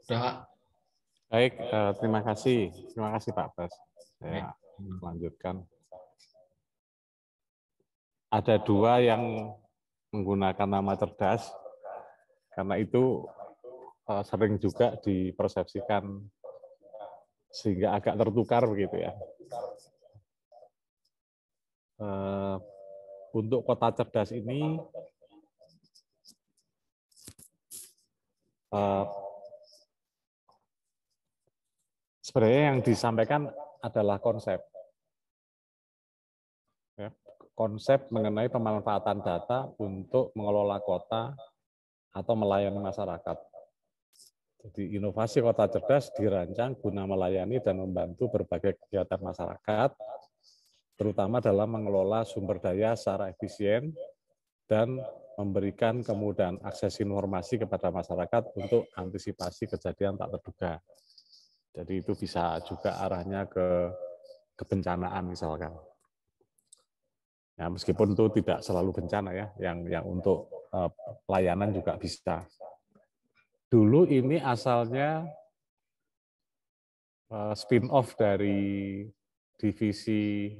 Udah, Kak. Baik, terima kasih. Terima kasih Pak Bas. Baik. Saya lanjutkan. Ada dua yang menggunakan nama cerdas, karena itu sering juga dipersepsikan sehingga agak tertukar begitu ya. Untuk kota cerdas ini sebenarnya yang disampaikan adalah konsep. Ya, konsep mengenai pemanfaatan data untuk mengelola kota atau melayani masyarakat. Jadi inovasi kota cerdas dirancang guna melayani dan membantu berbagai kegiatan masyarakat, terutama dalam mengelola sumber daya secara efisien dan memberikan kemudahan akses informasi kepada masyarakat untuk antisipasi kejadian tak terduga. Jadi itu bisa juga arahnya ke kebencanaan misalkan. Ya, meskipun itu tidak selalu bencana ya, yang untuk pelayanan juga bisa. Dulu ini asalnya spin-off dari divisi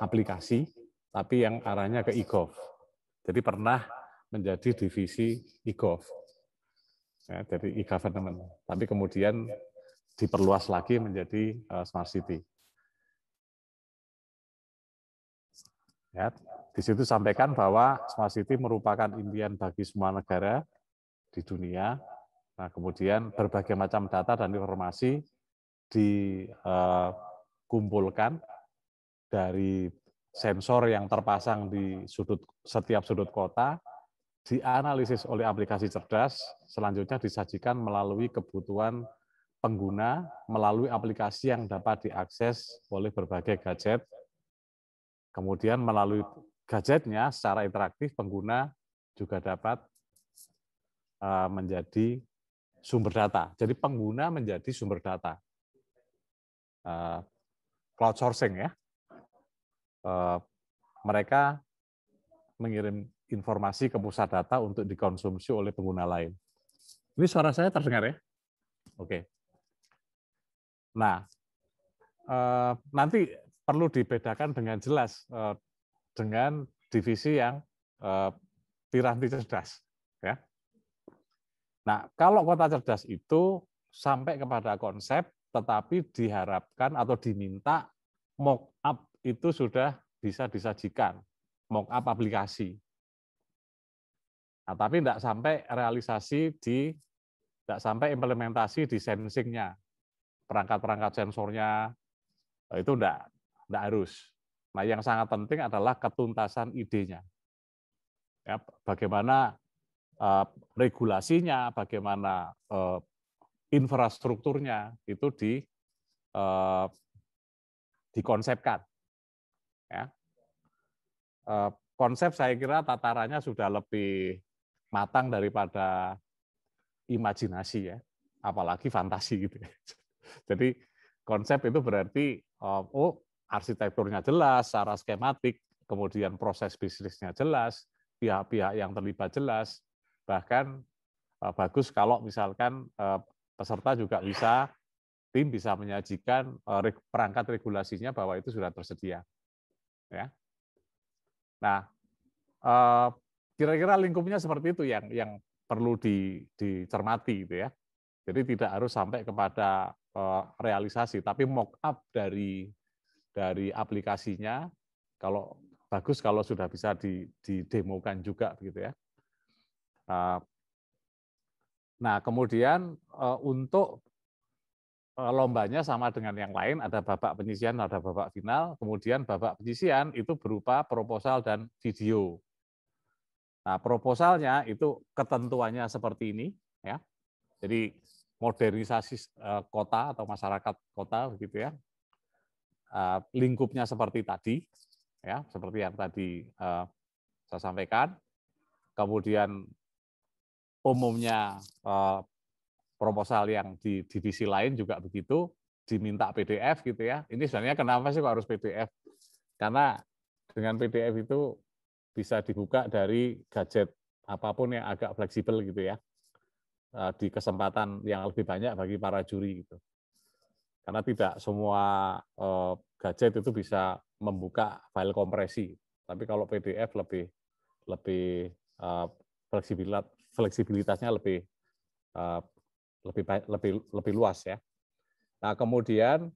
aplikasi, tapi yang arahnya ke e-gov. Jadi pernah menjadi divisi e-gov, ya, dari e-government. Tapi kemudian diperluas lagi menjadi smart city. Ya, di situ sampaikan bahwa smart city merupakan impian bagi semua negara di dunia. Nah, kemudian berbagai macam data dan informasi dikumpulkan dari sensor yang terpasang di setiap sudut kota, dianalisis oleh aplikasi cerdas, selanjutnya disajikan melalui kebutuhan pengguna melalui aplikasi yang dapat diakses oleh berbagai gadget. Kemudian melalui gadgetnya secara interaktif pengguna juga dapat menjadi sumber data. Jadi pengguna menjadi sumber data. Crowdsourcing ya. Mereka mengirim informasi ke pusat data untuk dikonsumsi oleh pengguna lain. Ini suara saya terdengar ya? Oke. Nah, nanti perlu dibedakan dengan jelas dengan divisi yang piranti cerdas. Ya. Nah, kalau kota cerdas itu sampai kepada konsep, tetapi diharapkan atau diminta mock-up itu sudah bisa disajikan, mock-up aplikasi. Nah, tapi tidak sampai realisasi tidak sampai implementasi di sensingnya, perangkat-perangkat sensornya itu tidak harus. Nah, yang sangat penting adalah ketuntasan idenya. Ya, bagaimana regulasinya, bagaimana infrastrukturnya itu dikonsepkan. Ya. Konsep saya kira tatarannya sudah lebih matang daripada imajinasi ya, apalagi fantasi gitu. Jadi konsep itu berarti arsitekturnya jelas, secara skematik, kemudian proses bisnisnya jelas, pihak-pihak yang terlibat jelas, bahkan bagus kalau misalkan peserta juga tim bisa menyajikan perangkat regulasinya bahwa itu sudah tersedia. Ya. Nah, kira-kira lingkupnya seperti itu yang perlu dicermati gitu ya. Jadi tidak harus sampai kepada realisasi, tapi mock up dari aplikasinya kalau bagus kalau sudah bisa didemokan juga begitu ya. Nah, kemudian untuk lombanya sama dengan yang lain, ada babak penyisian, ada babak final, kemudian babak penyisian itu berupa proposal dan video. Nah, proposalnya itu ketentuannya seperti ini, ya. Jadi modernisasi kota atau masyarakat kota begitu ya. Lingkupnya seperti tadi, ya, seperti yang tadi saya sampaikan. Kemudian umumnya proposal yang di divisi lain juga begitu, diminta PDF gitu ya. Ini sebenarnya kenapa sih kok harus PDF? Karena dengan PDF itu bisa dibuka dari gadget apapun yang agak fleksibel gitu ya. di kesempatan yang lebih banyak bagi para juri gitu. Karena tidak semua gadget itu bisa membuka file kompresi, tapi kalau PDF lebih fleksibilitasnya lebih luas ya. Nah, kemudian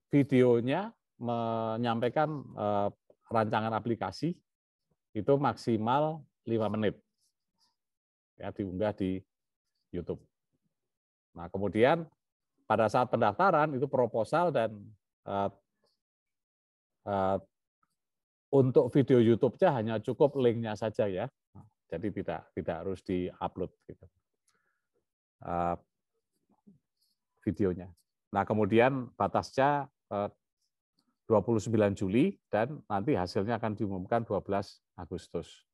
videonya menyampaikan rancangan aplikasi itu maksimal 5 menit. Ya, diunggah di YouTube. Nah, kemudian pada saat pendaftaran itu proposal dan untuk video YouTube-nya hanya cukup link-nya saja ya. Jadi tidak harus di-upload gitu. Videonya. Nah, kemudian batasnya 29 Juli dan nanti hasilnya akan diumumkan 12 Agustus.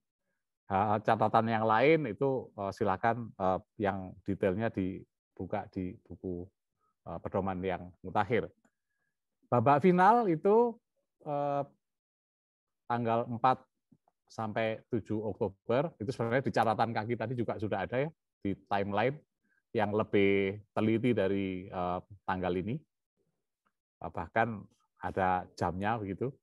Catatan yang lain itu silakan yang detailnya dibuka di buku pedoman yang mutakhir. Babak final itu tanggal 4 sampai 7 Oktober, itu sebenarnya di catatan kaki tadi juga sudah ada ya, di timeline yang lebih teliti dari tanggal ini. Bahkan ada jamnya begitu.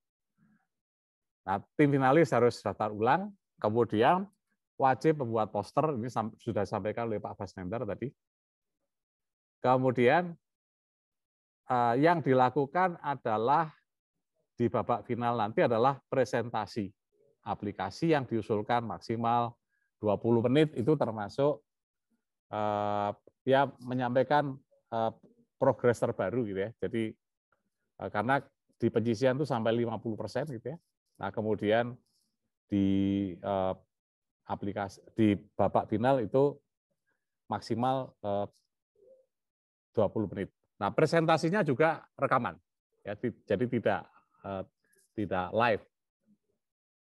Nah, tim finalis harus daftar ulang, kemudian wajib membuat poster, ini sudah disampaikan oleh Pak Basnender tadi. Kemudian yang dilakukan adalah di babak final nanti adalah presentasi aplikasi yang diusulkan maksimal 20 menit, itu termasuk ya menyampaikan progres terbaru gitu ya. Jadi karena di penyisian itu sampai 50% gitu ya. Nah, kemudian di aplikasi di babak final itu maksimal 20 menit. Nah, presentasinya juga rekaman. Ya, jadi tidak live.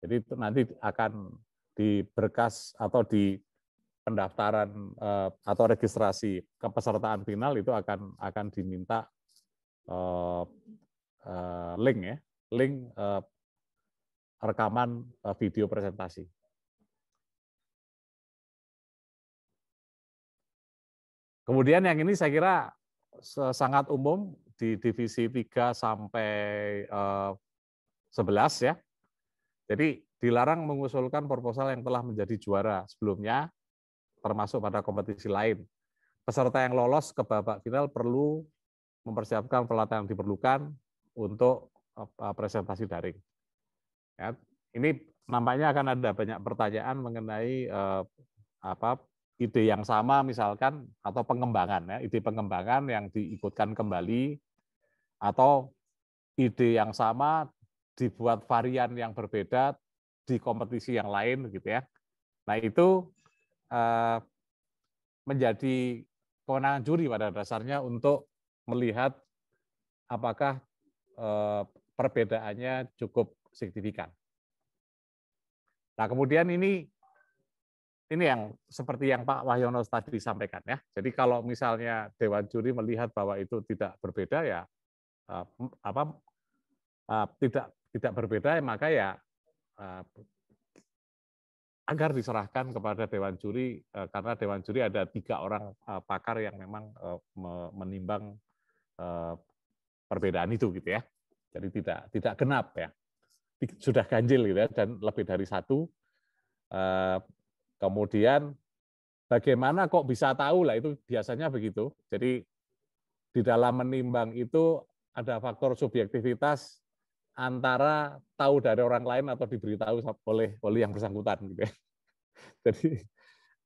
Jadi nanti akan di berkas atau di pendaftaran atau registrasi kepesertaan final itu akan diminta link ya, link rekaman video presentasi. Kemudian yang ini saya kira sangat umum di divisi 3 sampai 11 ya. Jadi dilarang mengusulkan proposal yang telah menjadi juara sebelumnya, termasuk pada kompetisi lain. Peserta yang lolos ke babak final perlu mempersiapkan peralatan yang diperlukan untuk presentasi daring. Ya, ini nampaknya akan ada banyak pertanyaan mengenai ide yang sama misalkan atau pengembangan ya, ide pengembangan yang diikutkan kembali atau ide yang sama dibuat varian yang berbeda di kompetisi yang lain gitu ya. Nah, itu menjadi kewenangan juri pada dasarnya untuk melihat apakah perbedaannya cukup signifikan. Nah, kemudian ini yang seperti yang Pak Wahyono tadi sampaikan ya. Jadi kalau misalnya Dewan Juri melihat bahwa itu tidak berbeda ya tidak berbeda maka ya agar diserahkan kepada Dewan Juri karena Dewan Juri ada 3 orang pakar yang memang menimbang perbedaan itu gitu ya. Jadi tidak genap ya. Sudah ganjil gitu ya dan lebih dari 1. Kemudian bagaimana kok bisa tahu lah itu biasanya begitu. Jadi di dalam menimbang itu ada faktor subjektivitas antara tahu dari orang lain atau diberitahu oleh yang bersangkutan gitu ya.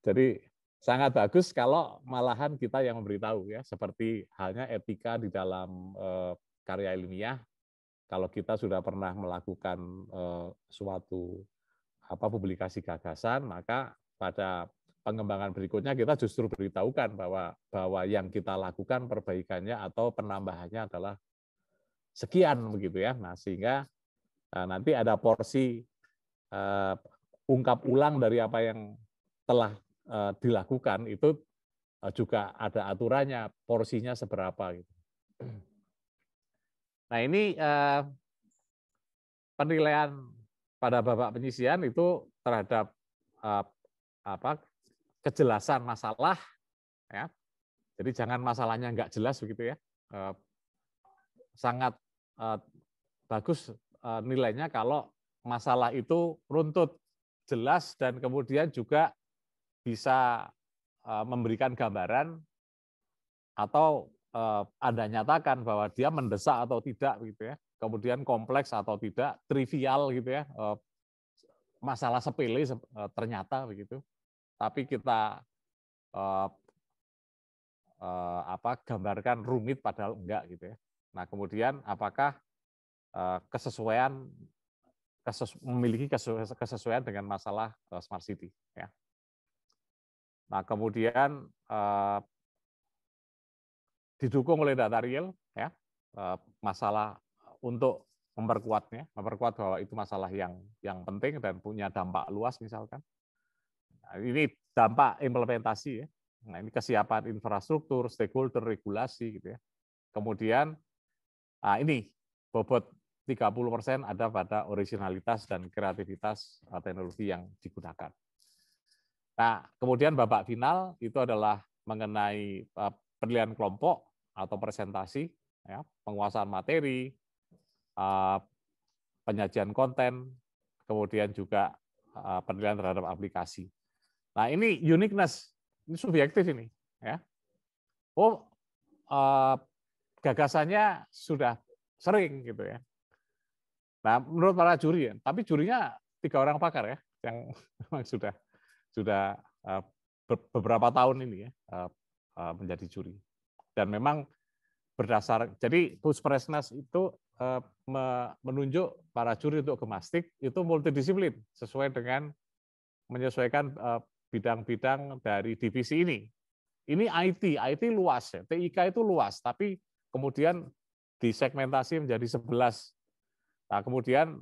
Jadi sangat bagus kalau malahan kita yang memberitahu ya, seperti halnya etika di dalam karya ilmiah. Kalau kita sudah pernah melakukan suatu publikasi gagasan, maka pada pengembangan berikutnya kita justru beritahukan bahwa yang kita lakukan perbaikannya atau penambahannya adalah sekian begitu ya. Nah, sehingga nanti ada porsi ungkap ulang dari apa yang telah dilakukan itu juga ada aturannya, porsinya seberapa gitu. Nah, ini penilaian pada babak penyisian itu terhadap kejelasan masalah, ya. Jadi jangan masalahnya nggak jelas begitu ya. Sangat bagus nilainya kalau masalah itu runtut, jelas, dan kemudian juga bisa memberikan gambaran atau Anda nyatakan bahwa dia mendesak atau tidak gitu ya. Kemudian kompleks atau tidak, trivial gitu ya. Masalah sepele ternyata begitu. Tapi kita gambarkan rumit padahal enggak gitu ya. Nah, kemudian apakah kesesuaian memiliki kesesuaian dengan masalah smart city ya. Nah, kemudian didukung oleh data real ya, masalah untuk memperkuat bahwa itu masalah yang penting dan punya dampak luas misalkan. Nah, ini dampak implementasi ya. Nah, ini kesiapan infrastruktur, stakeholder, regulasi gitu ya. Kemudian ini bobot 30% ada pada originalitas dan kreativitas teknologi yang digunakan. Nah, kemudian babak final itu adalah mengenai penilaian kelompok atau presentasi, ya, penguasaan materi, penyajian konten, kemudian juga penilaian terhadap aplikasi. Nah, ini uniqueness, ini subjektif ini, ya. Gagasannya sudah sering gitu ya. Nah, menurut para juri, tapi jurinya 3 orang pakar ya, yang memang sudah beberapa tahun ini ya menjadi juri. Dan memang berdasar, jadi Puspresnas itu menunjuk para juri untuk gemastik itu multidisiplin sesuai dengan menyesuaikan bidang-bidang dari divisi ini. Ini IT luas ya, TIK itu luas, tapi kemudian disegmentasi menjadi 11. Nah, kemudian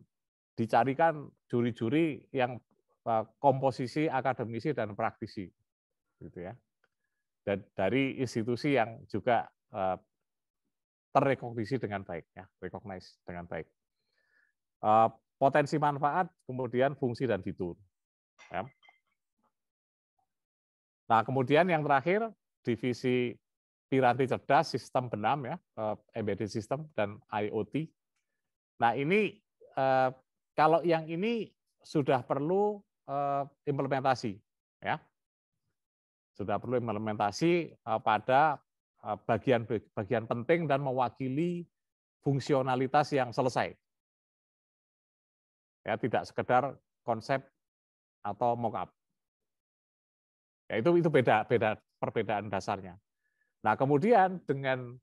dicarikan juri-juri yang komposisi akademisi dan praktisi, gitu ya. Dan dari institusi yang juga terrekognisi dengan baik, ya, recognize dengan baik. Potensi manfaat, kemudian fungsi dan fitur. Ya. Nah, kemudian yang terakhir, divisi Piranti Cerdas, Sistem Benam, ya, Embedded System, dan IoT. Nah, ini kalau yang ini sudah perlu implementasi, ya, sudah perlu implementasi pada bagian penting dan mewakili fungsionalitas yang selesai. Ya, tidak sekedar konsep atau mock-up. Ya, itu beda perbedaan dasarnya. Nah, kemudian dengan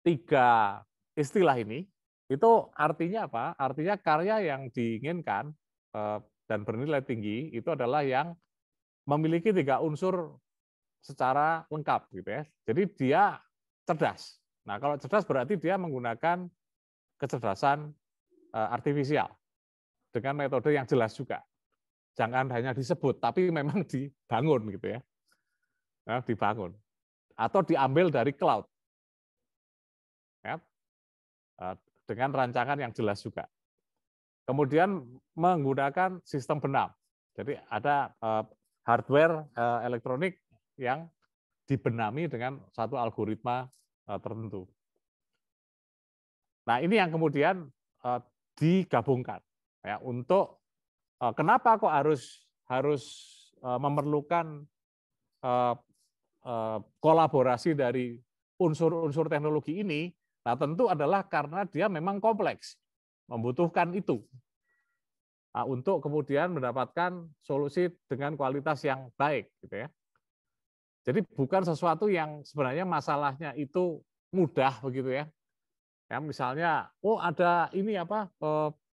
3 istilah ini, itu artinya apa? Artinya karya yang diinginkan dan bernilai tinggi itu adalah yang memiliki 3 unsur secara lengkap gitu ya. Jadi dia cerdas. Nah, kalau cerdas berarti dia menggunakan kecerdasan artifisial dengan metode yang jelas juga. Jangan hanya disebut, tapi memang dibangun gitu ya. Nah, dibangun atau diambil dari cloud. Ya, dengan rancangan yang jelas juga. Kemudian menggunakan sistem benam. Jadi ada hardware elektronik yang dibenami dengan satu algoritma tertentu. Nah, ini yang kemudian digabungkan ya untuk kenapa kok harus memerlukan kolaborasi dari unsur-unsur teknologi ini. Nah, tentu adalah karena dia memang kompleks, membutuhkan itu. Nah, untuk kemudian mendapatkan solusi dengan kualitas yang baik gitu ya. Jadi bukan sesuatu yang sebenarnya masalahnya itu mudah begitu ya. Ya, misalnya, ada ini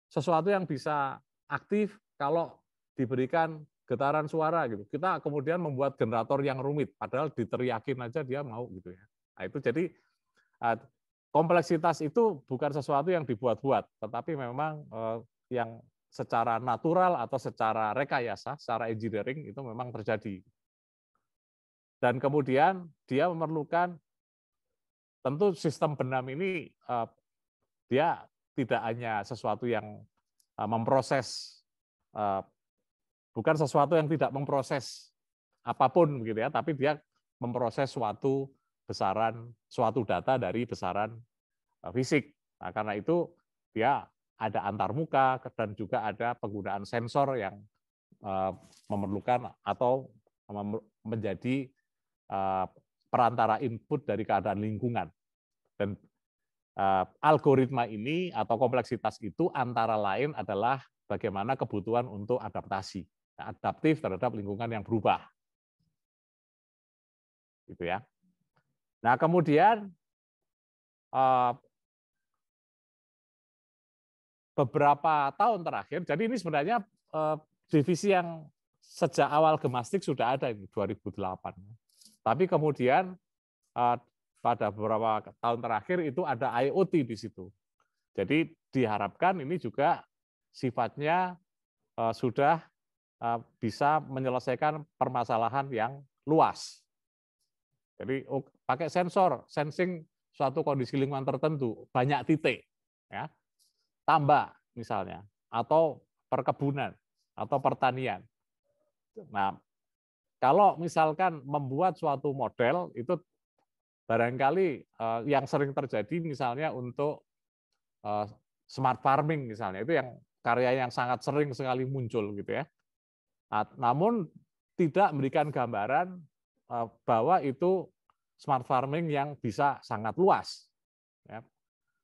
sesuatu yang bisa aktif kalau diberikan getaran suara gitu. Kita kemudian membuat generator yang rumit, padahal diteriakin aja dia mau gitu ya. Nah, itu jadi kompleksitas itu bukan sesuatu yang dibuat-buat, tetapi memang yang secara natural atau secara rekayasa, secara engineering itu memang terjadi. Dan kemudian dia memerlukan, tentu sistem benam ini dia tidak hanya sesuatu yang memproses, bukan sesuatu yang tidak memproses apapun begitu ya, tapi dia memproses suatu data dari besaran fisik. Nah, karena itu dia ada antarmuka dan juga ada penggunaan sensor yang memerlukan atau menjadi perantara input dari keadaan lingkungan. Dan algoritma ini atau kompleksitas itu antara lain adalah bagaimana kebutuhan untuk adaptasi, adaptif terhadap lingkungan yang berubah. Gitu ya. Nah, kemudian beberapa tahun terakhir, jadi ini sebenarnya divisi yang sejak awal Gemastik sudah ada ini 2008. Tapi kemudian pada beberapa tahun terakhir itu ada IoT di situ. Jadi diharapkan ini juga sifatnya sudah bisa menyelesaikan permasalahan yang luas. Jadi pakai sensor, sensing suatu kondisi lingkungan tertentu, banyak titik, ya, tambak misalnya, atau perkebunan, atau pertanian. Nah, kalau misalkan membuat suatu model itu barangkali yang sering terjadi misalnya untuk smart farming misalnya, itu yang karya yang sangat sering sekali muncul gitu ya. Namun tidak memberikan gambaran bahwa itu smart farming yang bisa sangat luas, ya.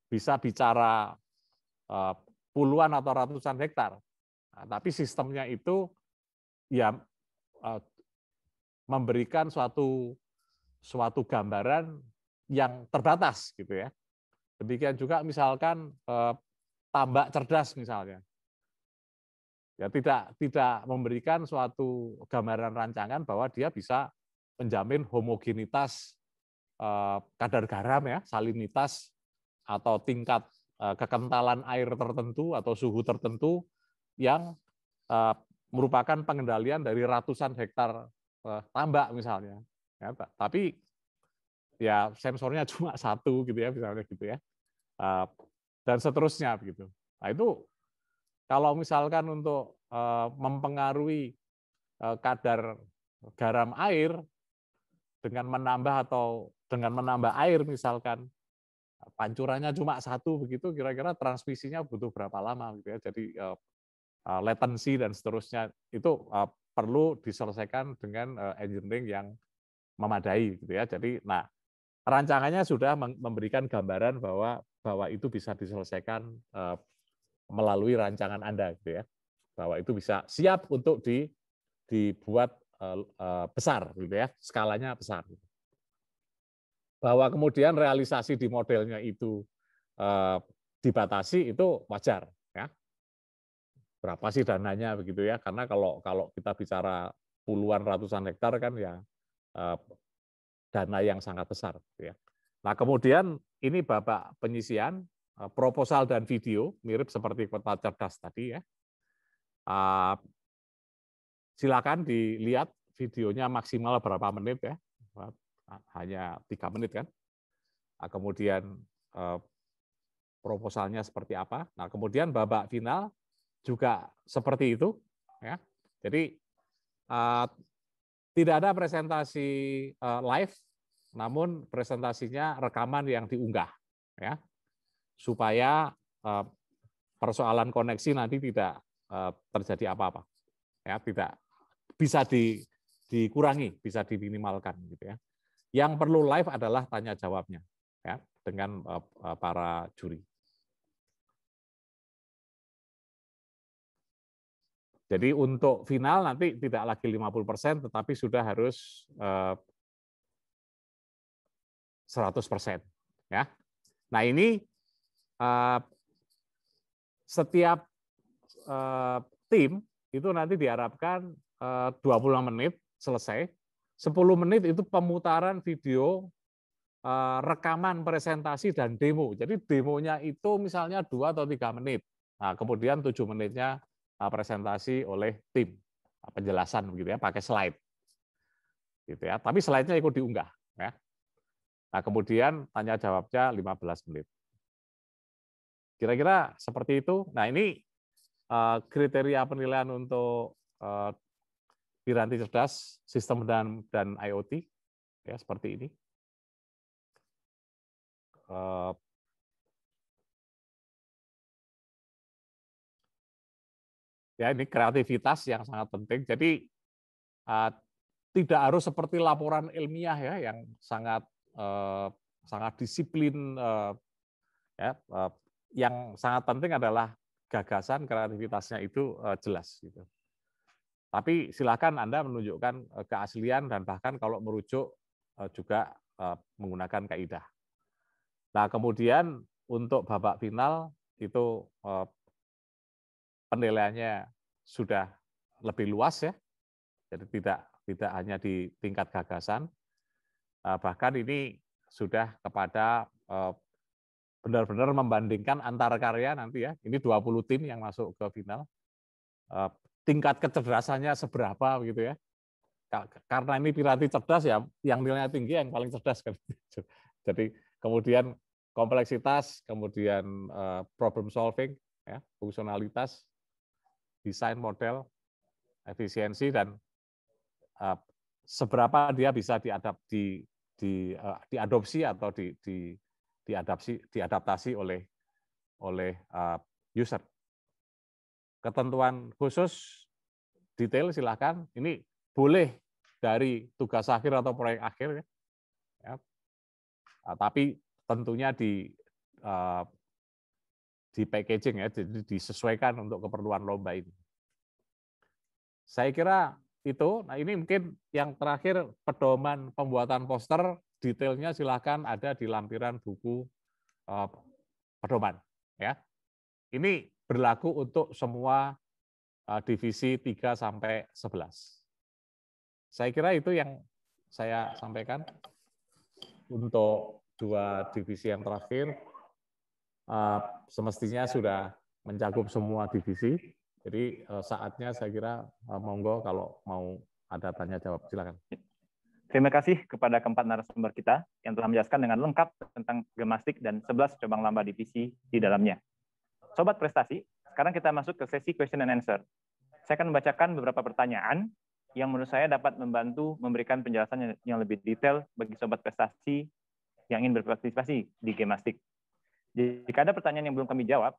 Bisa bicara puluhan atau ratusan hektar, tapi sistemnya itu ya memberikan suatu gambaran yang terbatas gitu ya. Demikian juga misalkan tambak cerdas misalnya. Ya tidak memberikan suatu gambaran rancangan bahwa dia bisa menjamin homogenitas kadar garam ya, salinitas atau tingkat kekentalan air tertentu atau suhu tertentu yang merupakan pengendalian dari ratusan hektar tambak misalnya. Ya, tapi ya sensornya cuma satu gitu ya misalnya gitu ya. Dan seterusnya begitu. Nah, itu kalau misalkan untuk mempengaruhi kadar garam air dengan menambah air misalkan pancurannya cuma satu begitu, kira-kira transmisinya butuh berapa lama gitu ya. Jadi latency dan seterusnya itu perlu diselesaikan dengan engineering yang memadai gitu ya. Jadi nah rancangannya sudah memberikan gambaran bahwa itu bisa diselesaikan melalui rancangan Anda gitu ya, bahwa itu bisa siap untuk dibuat besar gitu ya, skalanya besar. Bahwa kemudian realisasi di modelnya itu dibatasi itu wajar ya. Berapa sih dananya begitu ya? Karena kalau kita bicara puluhan ratusan hektar kan ya dana yang sangat besar gitu ya. Nah, kemudian ini babak penyisian proposal dan video, mirip seperti Kota Cerdas tadi ya. Silakan dilihat videonya maksimal berapa menit ya, hanya 3 menit kan. Nah, kemudian proposalnya seperti apa. Nah, kemudian babak final juga seperti itu ya. Jadi tidak ada presentasi live, namun presentasinya rekaman yang diunggah ya, supaya persoalan koneksi nanti tidak terjadi apa-apa ya, tidak bisa dikurangi, bisa diminimalkan gitu ya. Yang perlu live adalah tanya jawabnya ya dengan para juri. Jadi untuk final nanti tidak lagi 50%, tetapi sudah harus 100% ya. Nah ini setiap tim itu nanti diharapkan 25 menit selesai, 10 menit itu pemutaran video rekaman presentasi dan demo. Jadi demonya itu misalnya 2 atau 3 menit. Nah, kemudian 7 menitnya presentasi oleh tim, penjelasan begitu ya, pakai slide. Gitu ya. Tapi slide-nya ikut diunggah ya. Nah, kemudian tanya jawabnya 15 menit. Kira-kira seperti itu. Nah, ini kriteria penilaian untuk piranti cerdas, sistem dan IoT, ya seperti ini. Ya, ini kreativitas yang sangat penting. Jadi tidak harus seperti laporan ilmiah ya, yang sangat sangat disiplin. Ya, yang sangat penting adalah gagasan, kreativitasnya itu jelas. Gitu. Tapi silakan Anda menunjukkan keaslian dan bahkan kalau merujuk juga menggunakan kaidah. Nah, kemudian untuk babak final itu penilaiannya sudah lebih luas ya. Jadi tidak hanya di tingkat gagasan, bahkan ini sudah kepada benar-benar membandingkan antar karya nanti ya. Ini 20 tim yang masuk ke final. Tingkat kecerdasannya seberapa gitu ya. Karena ini piranti cerdas ya, yang nilainya tinggi yang paling cerdas kan. Jadi kemudian kompleksitas, kemudian problem solving, ya, fungsionalitas, desain model, efisiensi, dan seberapa dia bisa diadopsi atau diadaptasi oleh user. Ketentuan khusus detail silakan. Ini boleh dari tugas akhir atau proyek akhir, ya. Tapi tentunya di packaging ya, jadi disesuaikan untuk keperluan lomba ini. Saya kira itu. Nah, ini mungkin yang terakhir pedoman pembuatan poster, detailnya silakan ada di lampiran buku pedoman. Ya, ini berlaku untuk semua divisi 3 sampai 11. Saya kira itu yang saya sampaikan untuk 2 divisi yang terakhir. Semestinya sudah mencakup semua divisi. Jadi saatnya saya kira monggo kalau mau ada tanya jawab, silakan. Terima kasih kepada keempat narasumber kita yang telah menjelaskan dengan lengkap tentang gemastik dan 11 cabang lomba divisi di dalamnya. Sobat Prestasi, sekarang kita masuk ke sesi question and answer. Saya akan membacakan beberapa pertanyaan yang menurut saya dapat membantu memberikan penjelasan yang lebih detail bagi Sobat Prestasi yang ingin berpartisipasi di Gemastik. Jika ada pertanyaan yang belum kami jawab,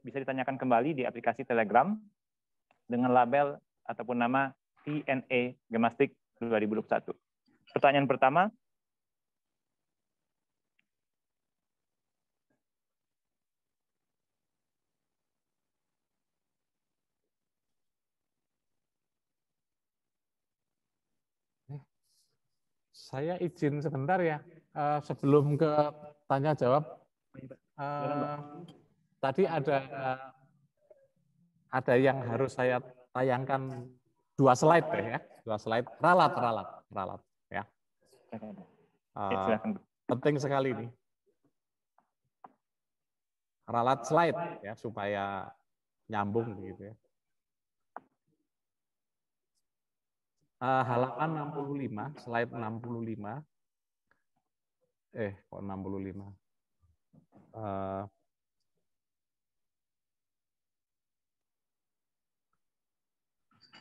bisa ditanyakan kembali di aplikasi Telegram dengan label ataupun nama Q&A Gemastik 2021. Pertanyaan pertama, saya izin sebentar ya, sebelum ke tanya jawab. Tadi ada yang harus saya tayangkan 2 slide ya, 2 slide ralat ya. Penting sekali ini. Ralat slide ya supaya nyambung gitu ya. Halaman 65, slide 65. Kok 65?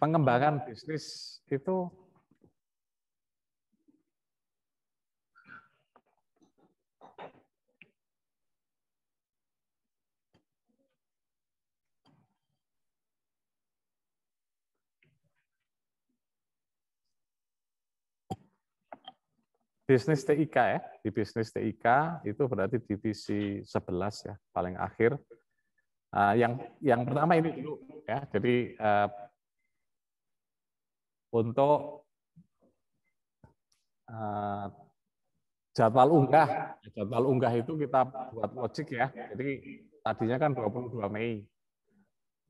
Pengembangan bisnis itu bisnis TIK ya. Di bisnis TIK itu berarti divisi 11 ya, paling akhir. Yang pertama ini dulu ya. Jadi untuk jadwal unggah itu kita buat logik ya. Jadi tadinya kan 22 Mei.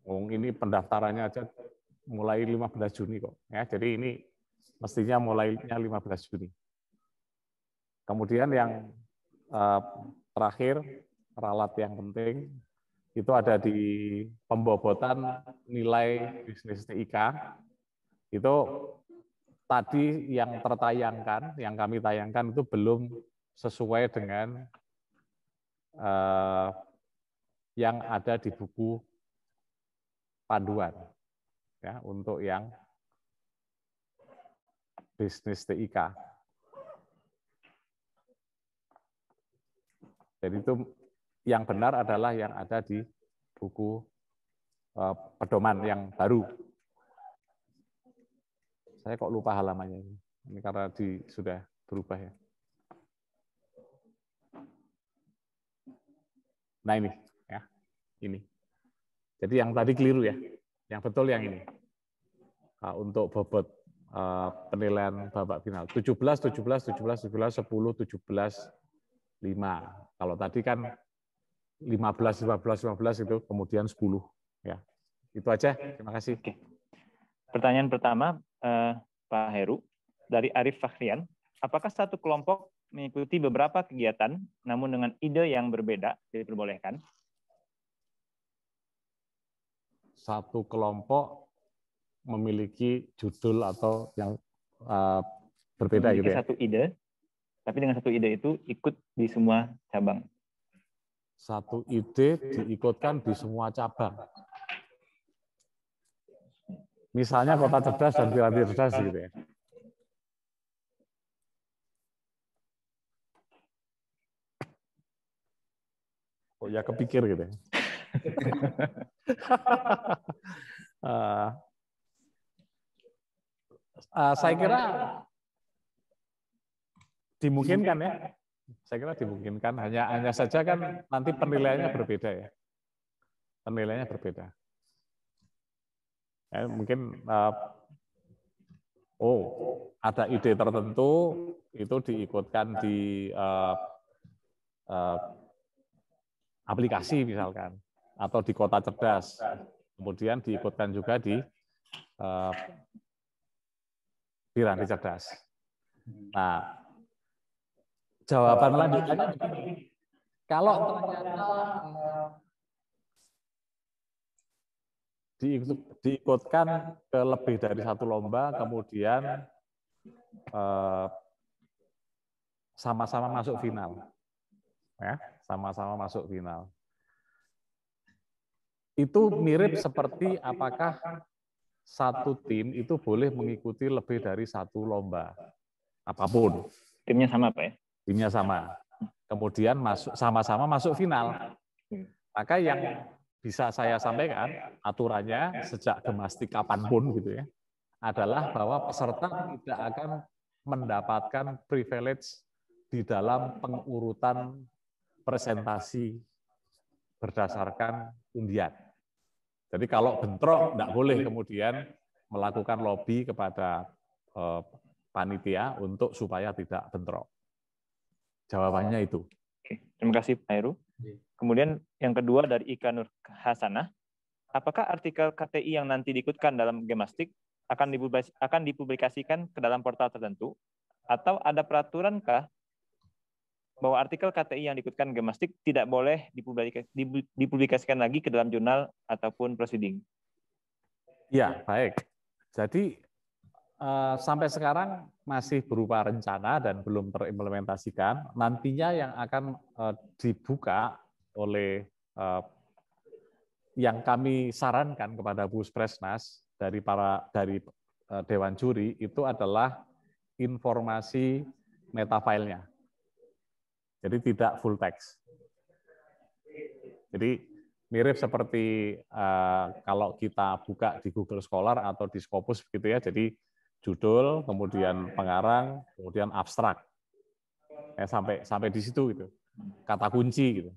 Ini pendaftarannya aja mulai 15 Juni kok. Ya, jadi ini mestinya mulainya 15 Juni. Kemudian yang terakhir, ralat yang penting, itu ada di pembobotan nilai bisnis TIK. Itu tadi yang tertayangkan, yang kami tayangkan itu belum sesuai dengan yang ada di buku panduan. Ya, untuk yang bisnis TIK. Jadi itu yang benar adalah yang ada di buku pedoman yang baru. Saya kok lupa halamannya ini. Ini karena sudah berubah ya. Nah ini, ya, ini. Jadi yang tadi keliru ya, yang betul yang ini. Untuk bobot penilaian babak final 17, 17, 17, 17, 10, 17, 5. Kalau tadi kan 15, 15, 15 itu kemudian 10. Ya, itu aja. Terima kasih. Oke. Pertanyaan pertama, Pak Heru, dari Arif Fakhrian. Apakah satu kelompok mengikuti beberapa kegiatan, namun dengan ide yang berbeda, diperbolehkan? Satu kelompok memiliki judul atau yang berbeda memiliki gitu ya? Satu ide, tapi dengan satu ide itu ikut di semua cabang. Satu ide diikutkan di semua cabang. Misalnya kota cerdas dan piramida cerdas gitu ya. Oh ya kepikir gitu ya. Saya kira dimungkinkan ya. Saya kira dimungkinkan. Hanya saja kan nanti penilaiannya berbeda ya. Penilaiannya berbeda. Ya, mungkin ada ide tertentu itu diikutkan di aplikasi misalkan atau di kota cerdas, kemudian diikutkan juga di piramida cerdas. Nah, jawaban lanjutannya begini, kalau ternyata diikutkan ke lebih dari satu lomba, kemudian sama-sama masuk final, ya, sama-sama masuk final. Itu mirip seperti apakah satu tim itu boleh mengikuti lebih dari satu lomba, apapun. Timnya sama, Pak ya? Timnya sama. Kemudian sama-sama masuk final. Maka yang bisa saya sampaikan, aturannya sejak gemastik kapanpun gitu ya, adalah bahwa peserta tidak akan mendapatkan privilege di dalam pengurutan presentasi berdasarkan undian. Jadi kalau bentrok, tidak boleh kemudian melakukan lobby kepada panitia untuk supaya tidak bentrok. Jawabannya itu. Oke, terima kasih Pak Heru. Kemudian yang kedua dari Ika Nur Hasanah, apakah artikel KTI yang nanti diikutkan dalam Gemastik akan dipublikasikan ke dalam portal tertentu, atau ada peraturankah bahwa artikel KTI yang diikutkan Gemastik tidak boleh dipublikasikan lagi ke dalam jurnal ataupun proceeding? Ya, baik. Jadi sampai sekarang masih berupa rencana dan belum terimplementasikan. Nantinya yang akan dibuka oleh yang kami sarankan kepada Puspresnas dari Dewan Juri itu adalah informasi metafile-nya. Jadi tidak full text. Jadi mirip seperti kalau kita buka di Google Scholar atau di Scopus begitu ya. Jadi judul, kemudian pengarang, kemudian abstrak. Ya, sampai di situ gitu. Kata kunci gitu.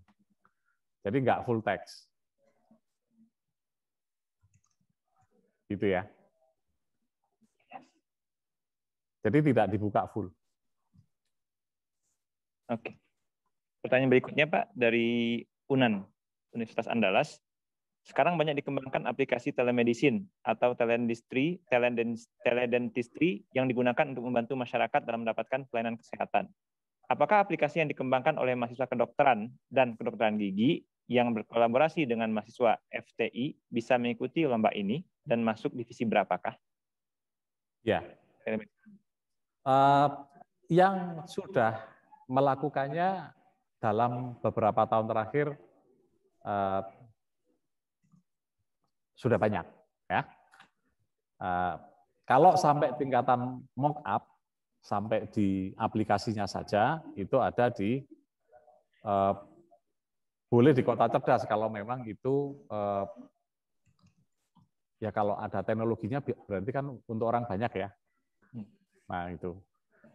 Jadi nggak full text. Gitu ya. Jadi tidak dibuka full. Oke. Pertanyaan berikutnya Pak dari UNAN, Universitas Andalas. Sekarang banyak dikembangkan aplikasi telemedicine atau teledentistry yang digunakan untuk membantu masyarakat dalam mendapatkan pelayanan kesehatan. Apakah aplikasi yang dikembangkan oleh mahasiswa kedokteran dan kedokteran gigi yang berkolaborasi dengan mahasiswa FTI bisa mengikuti lomba ini dan masuk divisi berapakah? Ya. Yang sudah melakukannya dalam beberapa tahun terakhir sudah banyak, ya. Kalau sampai tingkatan mock up sampai di aplikasinya saja itu ada di boleh di kota cerdas kalau memang itu ya kalau ada teknologinya berarti kan untuk orang banyak ya. Nah itu.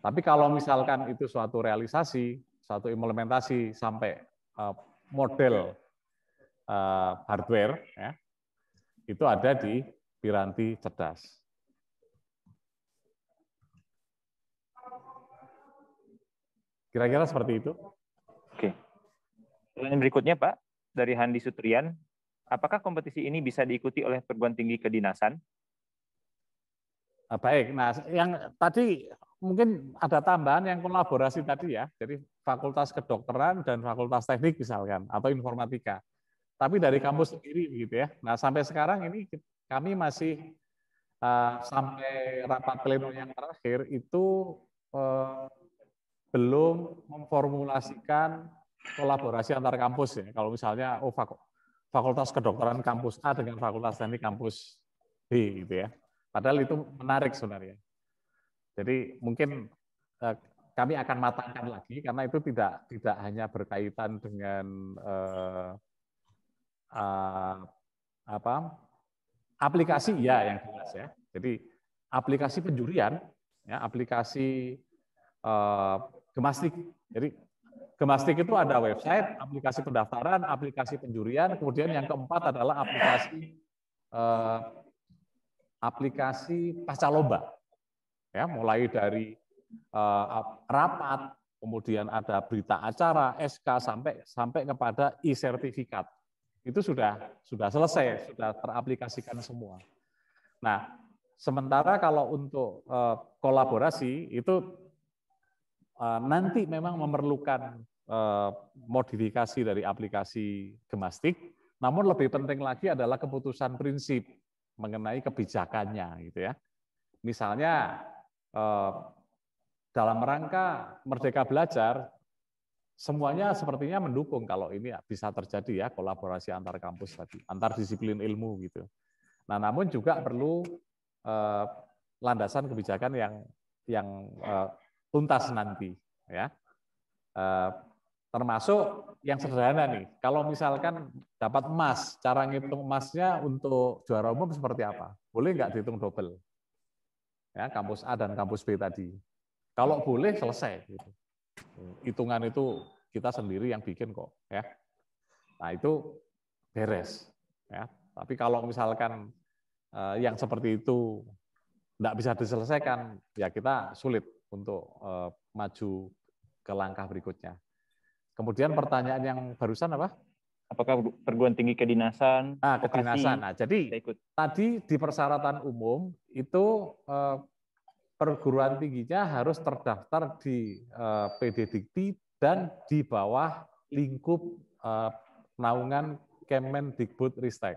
Tapi kalau misalkan itu suatu realisasi, suatu implementasi sampai model hardware, ya, itu ada di Piranti Cerdas. Kira-kira seperti itu. Oke. Pertanyaan berikutnya, Pak, dari Handi Sutrian. Apakah kompetisi ini bisa diikuti oleh perguruan tinggi kedinasan? Baik, nah yang tadi mungkin ada tambahan yang kolaborasi tadi ya, jadi fakultas kedokteran dan fakultas teknik misalkan, atau informatika. Tapi dari kampus sendiri begitu ya. Nah sampai sekarang ini kami masih sampai rapat pleno yang terakhir itu belum memformulasikan kolaborasi antar kampus ya. Kalau misalnya fakultas kedokteran kampus A dengan fakultas teknik kampus B gitu ya. Padahal itu menarik sebenarnya. Jadi mungkin kami akan matangkan lagi karena itu tidak hanya berkaitan dengan aplikasi ya yang jelas ya. Jadi aplikasi penjurian, ya aplikasi gemastik. Jadi gemastik itu ada website, aplikasi pendaftaran, aplikasi penjurian, kemudian yang keempat adalah aplikasi pasca lomba, ya mulai dari rapat, kemudian ada berita acara, SK sampai kepada e-sertifikat. Itu sudah selesai, sudah teraplikasikan semua. Nah, sementara kalau untuk kolaborasi itu nanti memang memerlukan modifikasi dari aplikasi gemastik, namun lebih penting lagi adalah keputusan prinsip mengenai kebijakannya, gitu ya. Misalnya dalam rangka Merdeka Belajar, semuanya sepertinya mendukung kalau ini bisa terjadi ya kolaborasi antar kampus tadi, antar disiplin ilmu gitu. Nah, namun juga perlu landasan kebijakan yang tuntas nanti, ya. Termasuk yang sederhana nih, kalau misalkan dapat emas, cara ngitung emasnya untuk juara umum seperti apa? Boleh nggak dihitung double? Ya, kampus A dan kampus B tadi. Kalau boleh selesai. Gitu. Hitungan itu kita sendiri yang bikin kok. Ya. Nah itu beres. Ya. Tapi kalau misalkan yang seperti itu tidak bisa diselesaikan, ya kita sulit untuk maju ke langkah berikutnya. Kemudian pertanyaan yang barusan apa? Apakah perguruan tinggi kedinasan, kedinasan. Nah, jadi tadi di persyaratan umum itu perguruan tingginya harus terdaftar di PD Dikti dan di bawah lingkup naungan Kemendikbudristek.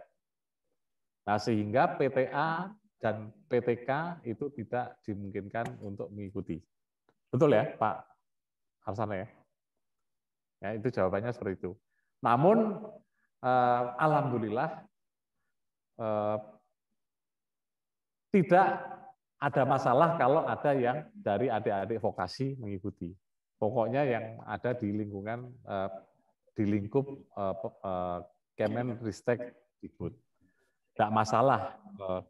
Nah, sehingga PTA dan PTK itu tidak dimungkinkan untuk mengikuti. Betul ya, Pak Harsana ya? Ya, itu jawabannya seperti itu. Namun, alhamdulillah tidak ada masalah kalau ada yang dari adik-adik vokasi mengikuti. Pokoknya yang ada di lingkungan di lingkup Kemendikbud. Tidak masalah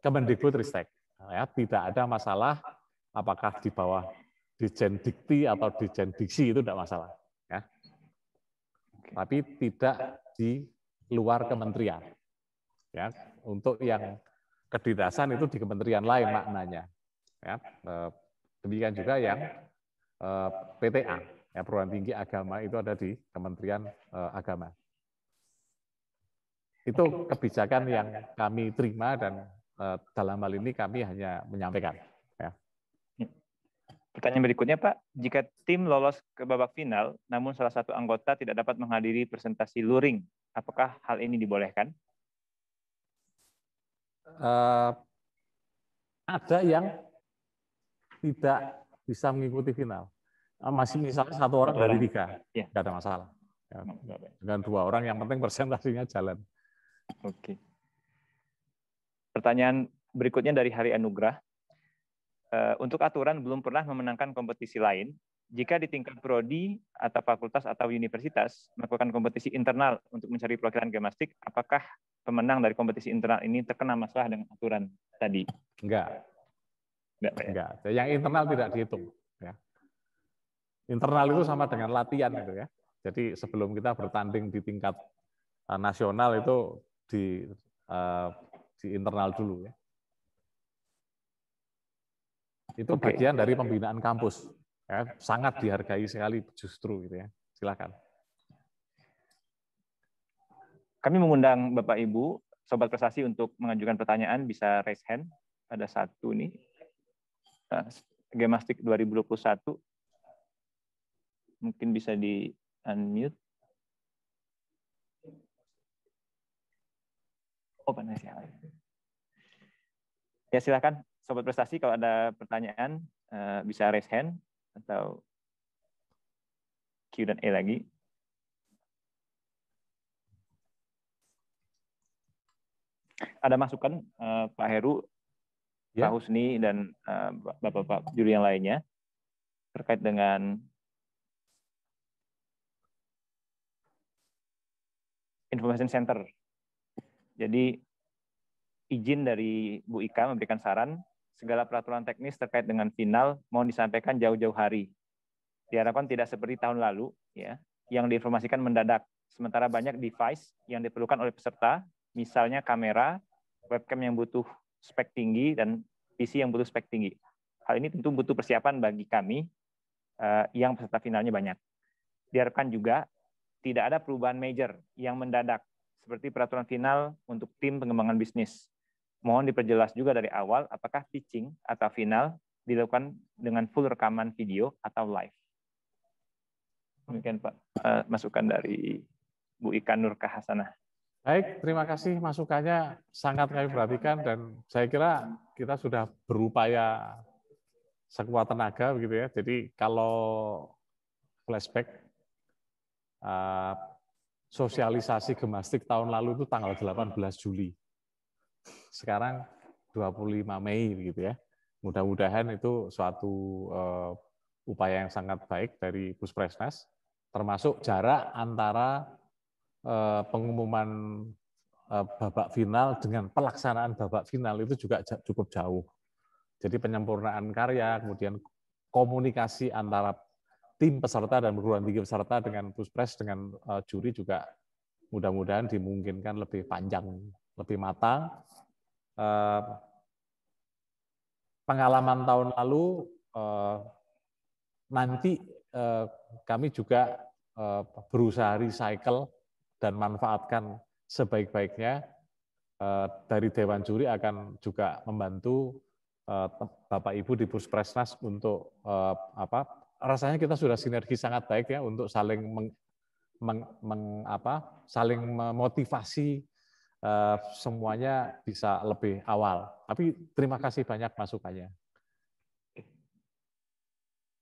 Kemendikbudristek. Ya, tidak ada masalah apakah di bawah Dijen Dikti atau Dijen Diksi itu tidak masalah. Ya. Tapi tidak di luar kementerian. Ya, untuk yang kedinasan itu di kementerian lain maknanya. Ya, demikian juga yang PTA, ya, Perguruan Tinggi Agama itu ada di Kementerian Agama. Itu kebijakan yang kami terima dan dalam hal ini kami hanya menyampaikan. Ya. Pertanyaan berikutnya, Pak, jika tim lolos ke babak final, namun salah satu anggota tidak dapat menghadiri presentasi luring, apakah hal ini dibolehkan? Ada yang tidak bisa mengikuti final. Masih misalnya satu orang dari 3, ya. Tidak ada masalah. Ya. Dengan 2 orang, yang penting presentasinya jalan. Oke. Pertanyaan berikutnya dari Hari Anugrah. untuk aturan belum pernah memenangkan kompetisi lain. Jika di tingkat prodi atau fakultas atau universitas melakukan kompetisi internal untuk mencari perwakilan gemastik, apakah pemenang dari kompetisi internal ini terkena masalah dengan aturan tadi? Enggak. Enggak, Pak, ya? Enggak. Yang internal tidak dihitung. Ya. Internal itu sama dengan latihan gitu ya. Jadi sebelum kita bertanding di tingkat nasional itu di internal dulu ya. Itu bagian dari pembinaan kampus. Ya, sangat dihargai sekali justru gitu ya. Silakan. Kami mengundang Bapak Ibu, Sobat Prestasi untuk mengajukan pertanyaan, bisa raise hand. Ada satu nih. Gemastik 2021. Mungkin bisa di unmute. Oh, panas ya. Ya, silakan Sobat Prestasi kalau ada pertanyaan bisa raise hand atau Q&A lagi. Ada masukan Pak Heru, ya, Pak Husni, dan Bapak-Bapak juri yang lainnya terkait dengan Information Center. Jadi izin dari Bu Ika memberikan saran, segala peraturan teknis terkait dengan final mohon disampaikan jauh-jauh hari. Diharapkan tidak seperti tahun lalu, ya, yang diinformasikan mendadak. Sementara banyak device yang diperlukan oleh peserta, misalnya kamera, webcam yang butuh spek tinggi, dan PC yang butuh spek tinggi. Hal ini tentu butuh persiapan bagi kami yang peserta finalnya banyak. Diharapkan juga tidak ada perubahan major yang mendadak, seperti peraturan final untuk tim pengembangan bisnis. Mohon diperjelas juga dari awal apakah pitching atau final dilakukan dengan full rekaman video atau live. Demikian Pak, masukan dari Bu Ika Nurka Hasanah. Baik, terima kasih masukannya, sangat kami perhatikan, dan saya kira kita sudah berupaya sekuat tenaga begitu ya. Jadi kalau flashback sosialisasi gemastik tahun lalu itu tanggal 18 Juli. Sekarang 25 Mei begitu ya. Mudah-mudahan itu suatu upaya yang sangat baik dari Puspresnas, termasuk jarak antara pengumuman babak final dengan pelaksanaan babak final itu juga cukup jauh. Jadi penyempurnaan karya, kemudian komunikasi antara tim peserta dan perguruan tinggi peserta dengan Puspres, dengan juri juga mudah-mudahan dimungkinkan lebih panjang, lebih matang. Pengalaman tahun lalu nanti kami juga berusaha recycle dan manfaatkan sebaik-baiknya. Dari Dewan Juri akan juga membantu Bapak Ibu di Puspresnas untuk rasanya kita sudah sinergi sangat baik ya untuk saling saling memotivasi semuanya bisa lebih awal. Tapi terima kasih banyak masukannya.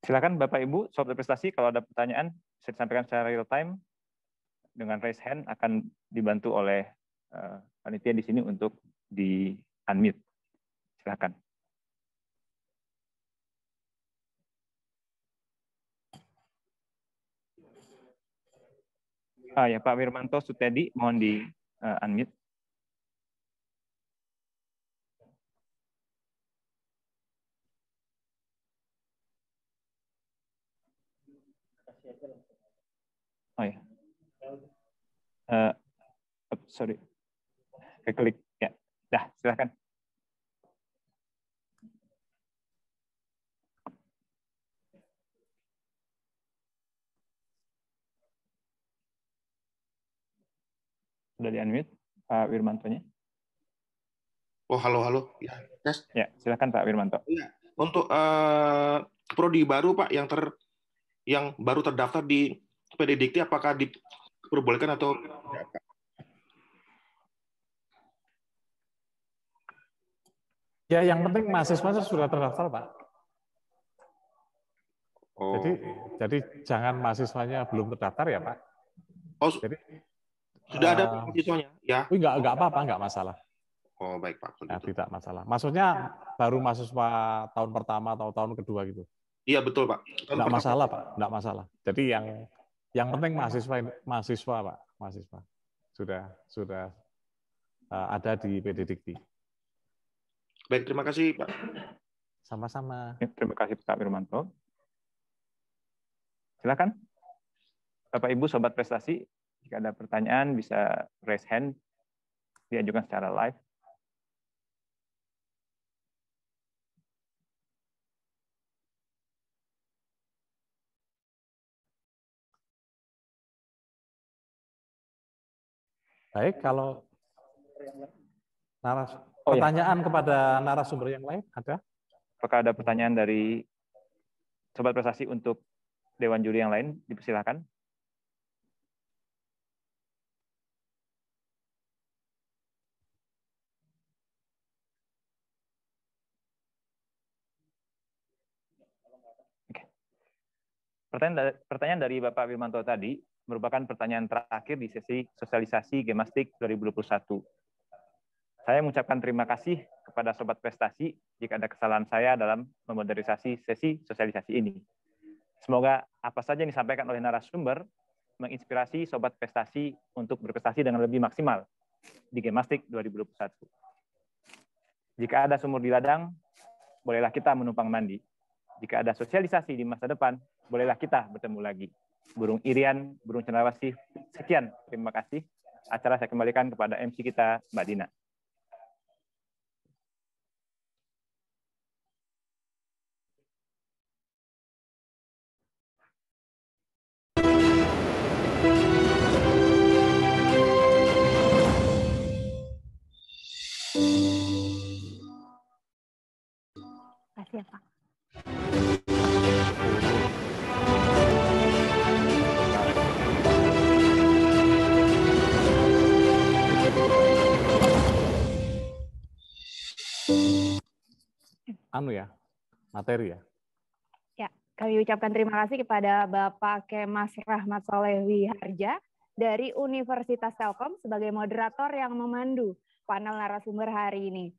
Silakan Bapak Ibu, Sobat Prestasi, kalau ada pertanyaan bisa disampaikan secara real time dengan raise hand, akan dibantu oleh panitia di sini untuk di unmute. Silakan. Ya, Pak Wirmanto Sutedi, mohon di unmute. Oh ya. Sorry. Klik ya. Dah, silakan. Sudah di-unmute Pak Wirmantonya? Oh, halo. Ya, tes. Ya, silakan Pak Wirmanto. Ya, untuk prodi baru Pak yang baru terdaftar di PD Dikti, apakah diperbolehkan atau tidak, Pak? Ya, yang penting mahasiswanya sudah terdaftar, Pak. Oh. Jadi jangan mahasiswanya belum terdaftar ya, Pak. Oh, jadi sudah ada mahasiswanya, ya? Enggak apa-apa, enggak masalah. Oh, baik Pak. Ya, Begitu. tidak masalah. Maksudnya baru mahasiswa tahun pertama atau tahun kedua gitu. Iya, betul Pak. Tidak masalah, Pak. Tidak masalah. Jadi yang penting mahasiswa, Pak. Mahasiswa. Sudah ada di PD Dikti. Baik, terima kasih Pak. Sama-sama. Terima kasih Pak Wirmanto. Silakan. Bapak Ibu Sobat Prestasi, jika ada pertanyaan bisa raise hand, diajukan secara live. Baik, kalau pertanyaan kepada narasumber yang lain ada? Apakah ada pertanyaan dari Sobat Prestasi untuk Dewan Juri yang lain? Dipersilakan. Oke. Pertanyaan dari Bapak Wirmanto tadi merupakan pertanyaan terakhir di sesi sosialisasi Gemastik 2021. Saya mengucapkan terima kasih kepada Sobat Prestasi jika ada kesalahan saya dalam memodernisasi sesi sosialisasi ini. Semoga apa saja yang disampaikan oleh narasumber menginspirasi Sobat Prestasi untuk berprestasi dengan lebih maksimal di Gemastik 2021. Jika ada sumur di ladang, bolehlah kita menumpang mandi. Jika ada sosialisasi di masa depan, bolehlah kita bertemu lagi. Burung Irian, burung cendrawasih. Sekian, terima kasih. Acara saya kembalikan kepada MC kita, Mbak Dina. Terima kasih ya, Pak. Materi ya. Ya, kami ucapkan terima kasih kepada Bapak Kemas Rahmat Soleh Wiharja dari Universitas Telkom sebagai moderator yang memandu panel narasumber hari ini.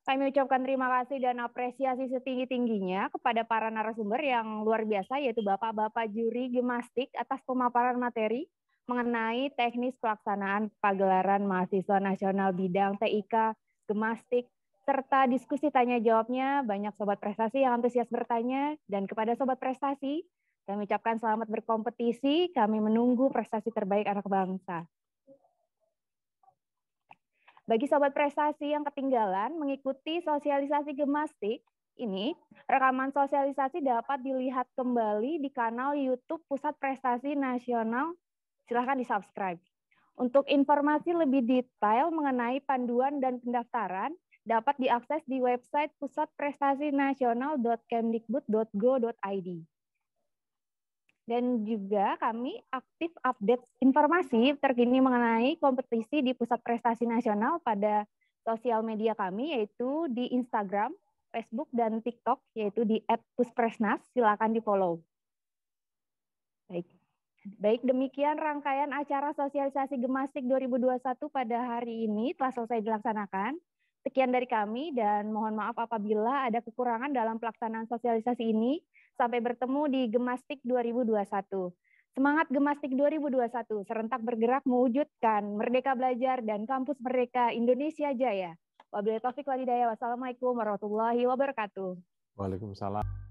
Kami ucapkan terima kasih dan apresiasi setinggi-tingginya kepada para narasumber yang luar biasa, yaitu Bapak-Bapak Juri Gemastik atas pemaparan materi mengenai teknis pelaksanaan pagelaran Mahasiswa Nasional Bidang TIK Gemastik, serta diskusi tanya jawabnya. Banyak Sobat Prestasi yang antusias bertanya, dan kepada Sobat Prestasi, kami ucapkan selamat berkompetisi, kami menunggu prestasi terbaik anak bangsa. Bagi Sobat Prestasi yang ketinggalan mengikuti sosialisasi Gemastik ini, rekaman sosialisasi dapat dilihat kembali di kanal YouTube Pusat Prestasi Nasional. Silahkan di-subscribe. Untuk informasi lebih detail mengenai panduan dan pendaftaran, dapat diakses di website pusatprestasi-nasional.kemdikbud.go.id. Dan juga kami aktif update informasi terkini mengenai kompetisi di Pusat Prestasi Nasional pada sosial media kami, yaitu di Instagram, Facebook, dan TikTok, yaitu di @puspresnas. Silakan di-follow. Baik, demikian rangkaian acara sosialisasi Gemastik 2021 pada hari ini telah selesai dilaksanakan. Sekian dari kami dan mohon maaf apabila ada kekurangan dalam pelaksanaan sosialisasi ini. Sampai bertemu di Gemastik 2021. Semangat Gemastik 2021, serentak bergerak mewujudkan Merdeka Belajar dan Kampus Merdeka Indonesia Jaya. Wabillahi taufiq wal hidayah. Wassalamualaikum warahmatullahi wabarakatuh. Waalaikumsalam.